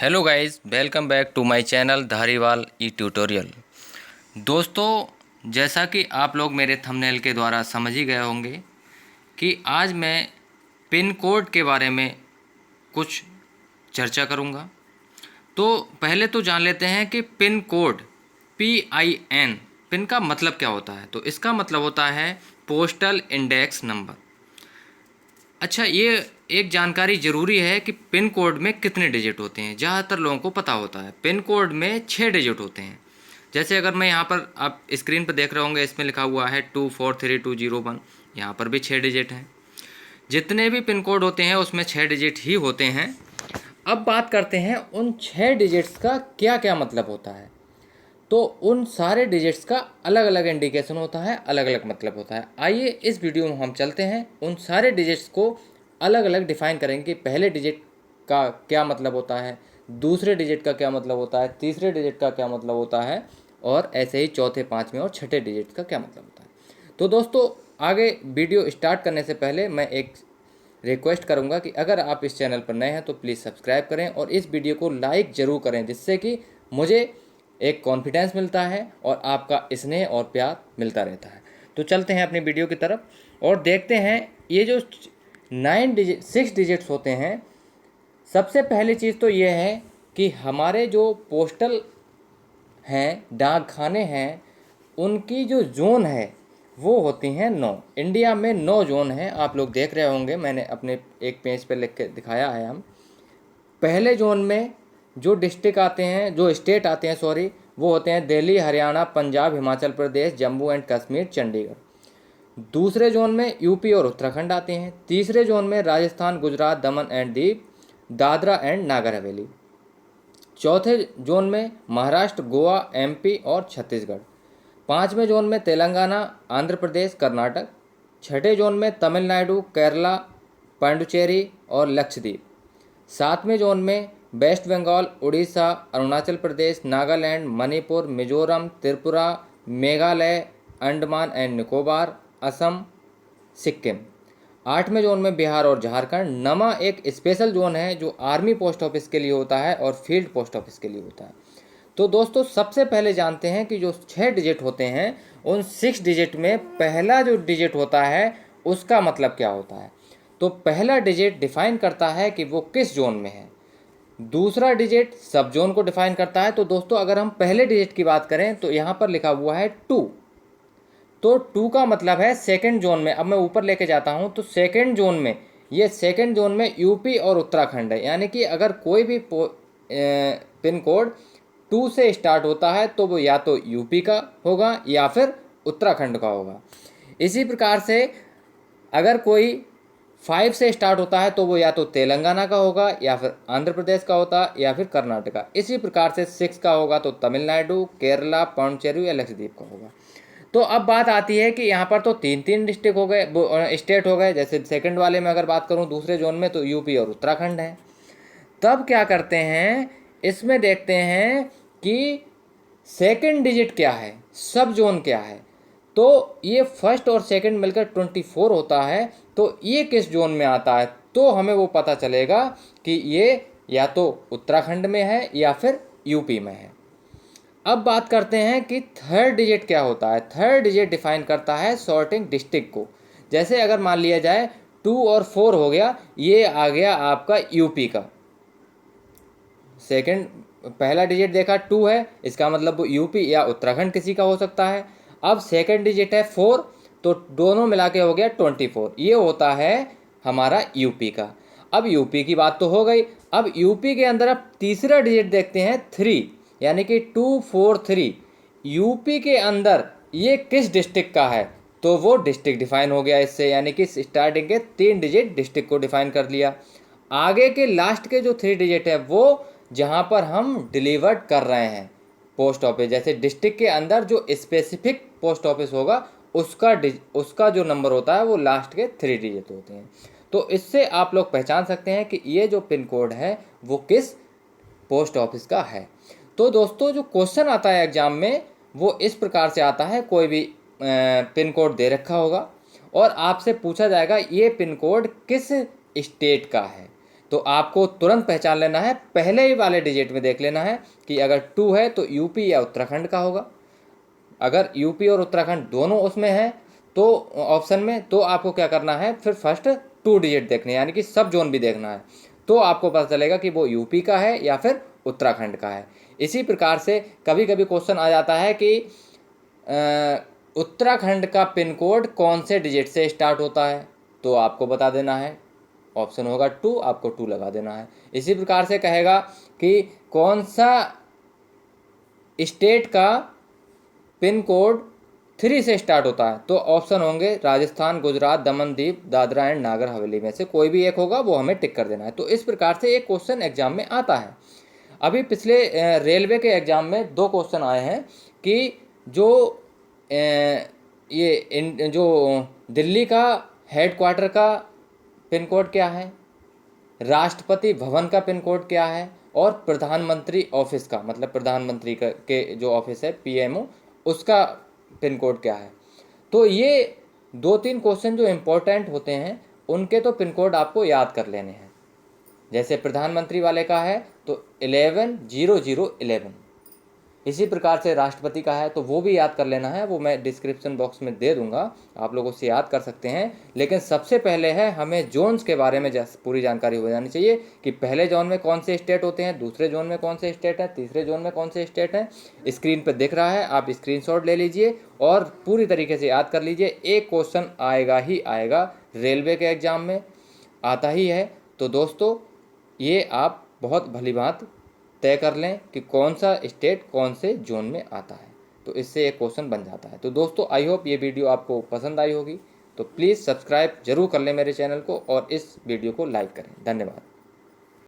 Hello guys, welcome back to my channel Dhariwal e tutorial. दोस्तों, जैसा कि आप लोग मेरे थंबनेल के द्वारा समझ ही गए होंगे कि आज मैं पिन कोड के बारे में कुछ चर्चा करूंगा। तो पहले तो जान लेते हैं कि पिन कोड PIN पिन का मतलब क्या होता है। तो इसका मतलब होता है पोस्टल इंडेक्स नंबर। अच्छा, ये एक जानकारी ज़रूरी है कि पिन कोड में कितने डिजिट होते हैं। ज़्यादातर लोगों को पता होता है पिन कोड में 6 डिजिट होते हैं। जैसे अगर मैं यहाँ पर आप स्क्रीन पर देख रहे होंगे, इसमें लिखा हुआ है 243201, यहाँ पर भी 6 डिजिट हैं। जितने भी पिन कोड होते हैं उसमें 6 डिजिट ही होते हैं। अब बात करते हैं उन 6 डिजिट्स का क्या क्या मतलब होता है। तो उन सारे डिजिट्स का अलग अलग इंडिकेशन होता है, अलग अलग मतलब होता है। आइए इस वीडियो में हम चलते हैं, उन सारे डिजिट्स को अलग अलग डिफाइन करेंगे कि पहले डिजिट का क्या मतलब होता है, दूसरे डिजिट का क्या मतलब होता है, तीसरे डिजिट का क्या मतलब होता है, और ऐसे ही चौथे, पाँचवें और छठे डिजिट का क्या मतलब होता है। तो दोस्तों, आगे वीडियो स्टार्ट करने से पहले मैं एक रिक्वेस्ट करूंगा कि अगर आप इस चैनल पर नए हैं तो प्लीज़ सब्सक्राइब करें और इस वीडियो को लाइक ज़रूर करें, जिससे कि मुझे एक कॉन्फिडेंस मिलता है और आपका स्नेह और प्यार मिलता रहता है। तो चलते हैं अपनी वीडियो की तरफ और देखते हैं ये जो 6 डिजिट्स होते हैं। सबसे पहली चीज़ तो ये है कि हमारे जो पोस्टल हैं, डाक खाने हैं, उनकी जो जोन है वो होती हैं 9। इंडिया में 9 जोन हैं, आप लोग देख रहे होंगे, मैंने अपने एक पेज पर लिख के दिखाया है। हम पहले जोन में जो डिस्ट्रिक्ट आते हैं, जो स्टेट आते हैं सॉरी, वो होते हैं दिल्ली, हरियाणा, पंजाब, हिमाचल प्रदेश, जम्मू एंड कश्मीर, चंडीगढ़। दूसरे जोन में यूपी और उत्तराखंड आते हैं। तीसरे जोन में राजस्थान, गुजरात, दमन एंड दीव, दादरा एंड नागर हवेली। चौथे जोन में महाराष्ट्र, गोवा, MP और छत्तीसगढ़। पाँचवें जोन में तेलंगाना, आंध्र प्रदेश, कर्नाटक। छठे जोन में तमिलनाडु, केरला, पांडुचेरी और लक्षद्वीप। सातवें जोन में वेस्ट बंगाल, उड़ीसा, अरुणाचल प्रदेश, नागालैंड, मणिपुर, मिजोरम, त्रिपुरा, मेघालय, अंडमान एंड निकोबार, असम, सिक्किम। आठवें जोन में बिहार और झारखंड। नवा एक स्पेशल जोन है जो आर्मी पोस्ट ऑफिस के लिए होता है और फील्ड पोस्ट ऑफिस के लिए होता है। तो दोस्तों, सबसे पहले जानते हैं कि जो 6 डिजिट होते हैं, उन 6 डिजिट में पहला जो डिजिट होता है उसका मतलब क्या होता है। तो पहला डिजिट डिफाइन करता है कि वो किस जोन में है। दूसरा डिजिट सब जोन को डिफाइन करता है। तो दोस्तों, अगर हम पहले डिजिट की बात करें तो यहाँ पर लिखा हुआ है 2। तो 2 का मतलब है सेकंड जोन में। अब मैं ऊपर लेके जाता हूँ तो सेकंड जोन में, ये सेकंड जोन में यूपी और उत्तराखंड है। यानी कि अगर कोई भी पिन कोड 2 से स्टार्ट होता है तो वो या तो यूपी का होगा या फिर उत्तराखंड का होगा। इसी प्रकार से अगर कोई 5 से स्टार्ट होता है तो वो या तो तेलंगाना का होगा या फिर आंध्र प्रदेश का होता या फिर कर्नाटका। इसी प्रकार से 6 का होगा तो तमिलनाडु, केरला, पांडुचेरी या लक्षद्वीप का होगा। तो अब बात आती है कि यहाँ पर तो 3 डिस्ट्रिक्ट हो गए, स्टेट हो गए। जैसे सेकंड वाले में अगर बात करूँ दूसरे जोन में, तो यूपी और उत्तराखंड है। तब क्या करते हैं, इसमें देखते हैं कि सेकंड डिजिट क्या है, सब जोन क्या है। तो ये फर्स्ट और सेकंड मिलकर 24 होता है। तो ये किस जोन में आता है, तो हमें वो पता चलेगा कि ये या तो उत्तराखंड में है या फिर यूपी में है। अब बात करते हैं कि थर्ड डिजिट क्या होता है। थर्ड डिजिट डिफाइन करता है सॉर्टिंग डिस्ट्रिक्ट को। जैसे अगर मान लिया जाए 2 और 4 हो गया, ये आ गया आपका यूपी का। सेकंड पहला डिजिट देखा 2 है, इसका मतलब वो यूपी या उत्तराखंड किसी का हो सकता है। अब सेकंड डिजिट है 4, तो दोनों मिला के हो गया 24, ये होता है हमारा यूपी का। अब यूपी की बात तो हो गई। अब यूपी के अंदर अब तीसरा डिजिट देखते हैं 3, यानी कि 243। यूपी के अंदर ये किस डिस्ट्रिक्ट का है, तो वो डिस्ट्रिक्ट डिफाइन हो गया इससे, यानी कि स्टार्टिंग के 3 डिजिट डिस्ट्रिक्ट को डिफाइन कर लिया। आगे के लास्ट के जो 3 डिजिट है वो जहाँ पर हम डिलीवर्ड कर रहे हैं पोस्ट ऑफिस, जैसे डिस्ट्रिक्ट के अंदर जो स्पेसिफिक पोस्ट ऑफिस होगा उसका जो नंबर होता है वो लास्ट के 3 डिजिट होते हैं। तो इससे आप लोग पहचान सकते हैं कि ये जो पिन कोड है वो किस पोस्ट ऑफिस का है। तो दोस्तों, जो क्वेश्चन आता है एग्जाम में वो इस प्रकार से आता है। कोई भी पिन कोड दे रखा होगा और आपसे पूछा जाएगा ये पिन कोड किस स्टेट का है। तो आपको तुरंत पहचान लेना है, पहले ही वाले डिजिट में देख लेना है कि अगर 2 है तो यूपी या उत्तराखंड का होगा। अगर यूपी और उत्तराखंड दोनों उसमें है तो ऑप्शन में, तो आपको क्या करना है, फिर फर्स्ट 2 डिजिट देखने, यानी कि सब जोन भी देखना है, तो आपको पता चलेगा कि वो यूपी का है या फिर उत्तराखंड का है। इसी प्रकार से कभी कभी क्वेश्चन आ जाता है कि उत्तराखंड का पिन कोड कौन से डिजिट से स्टार्ट होता है, तो आपको बता देना है, ऑप्शन होगा 2, आपको 2 लगा देना है। इसी प्रकार से कहेगा कि कौन सा स्टेट का पिन कोड 3 से स्टार्ट होता है, तो ऑप्शन होंगे राजस्थान, गुजरात, दमन दीव, दादरा एंड नागर हवेली में से कोई भी एक होगा, वो हमें टिक कर देना है। तो इस प्रकार से एक क्वेश्चन एग्जाम में आता है। अभी पिछले रेलवे के एग्जाम में 2 क्वेश्चन आए हैं कि जो जो दिल्ली का हेडक्वार्टर का पिन कोड क्या है, राष्ट्रपति भवन का पिन कोड क्या है, और प्रधानमंत्री ऑफिस का, मतलब प्रधानमंत्री के जो ऑफिस है पीएमओ, उसका पिन कोड क्या है। तो ये 2-3 क्वेश्चन जो इम्पोर्टेंट होते हैं उनके तो पिन कोड आपको याद कर लेने हैं। जैसे प्रधानमंत्री वाले का है तो 110011। इसी प्रकार से राष्ट्रपति का है तो वो भी याद कर लेना है, वो मैं डिस्क्रिप्शन बॉक्स में दे दूंगा, आप लोग उससे याद कर सकते हैं। लेकिन सबसे पहले है हमें जोन्स के बारे में पूरी जानकारी हो जानी चाहिए कि पहले जोन में कौन से स्टेट होते हैं, दूसरे जोन में कौन से स्टेट हैं, तीसरे जोन में कौन से स्टेट हैं। स्क्रीन पर दिख रहा है, आप स्क्रीनशॉट ले लीजिए और पूरी तरीके से याद कर लीजिए। एक क्वेश्चन आएगा ही आएगा, रेलवे के एग्जाम में आता ही है। तो दोस्तों ये आप बहुत भली बात तय कर लें कि कौन सा स्टेट कौन से जोन में आता है, तो इससे एक क्वेश्चन बन जाता है। तो दोस्तों आई होप ये वीडियो आपको पसंद आई होगी, तो प्लीज़ सब्सक्राइब जरूर कर लें मेरे चैनल को और इस वीडियो को लाइक करें। धन्यवाद।